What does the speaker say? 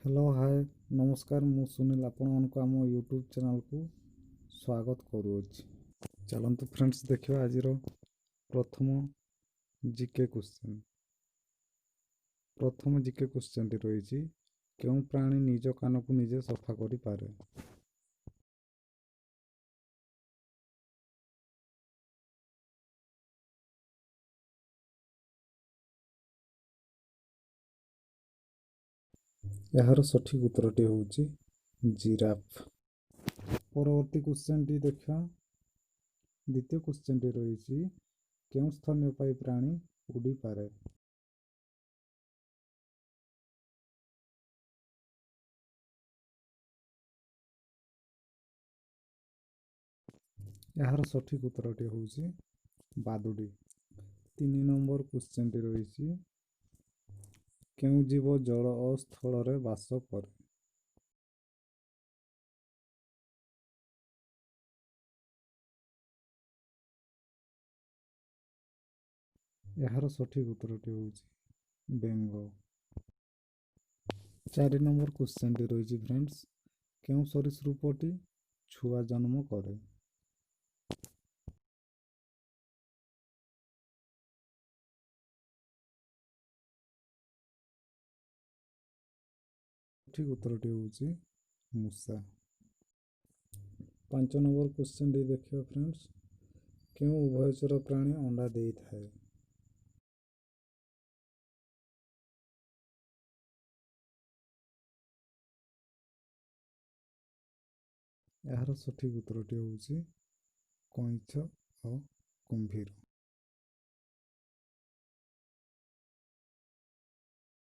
Hello hi नमस्कार मु सुनील आपको आम यूट्यूब चैनल को स्वागत करुच्ची। चलतु फ्रेंड्स देखिए आज प्रथम जीके क्वेश्चन। प्रथम जीके क्वेश्चन टी रही क्यों प्राणी निज कान को निजे सफा करि पारे। यार सठिक उत्तरटी होउची जिराफ। परवर्ती क्वेश्चन टी देखा। द्वितीय क्वेश्चन टी रही क्यों स्तन्यपायी प्राणी उड़ी पारे। यार सठिक उत्तरटी होउची बादुड़ी। 3 नंबर क्वेश्चन टी रही क्यों जीव जल और स्थल रे वास करे। यार सठिक उत्तरटी होउची बेंग। 4 नंबर क्वेश्चन टी रही फ्रेंड्स क्यों सरीसृपटी छुआ जन्म करे। ठीक उत्तरटी होउची मूषा। 5 नंबर क्वेश्चन टी देखिए फ्रेंड्स क्यों उभयचर प्राणी अंडा देई थाए। यार सठिक उत्तरटी होउची कइंछ और कुंभीर।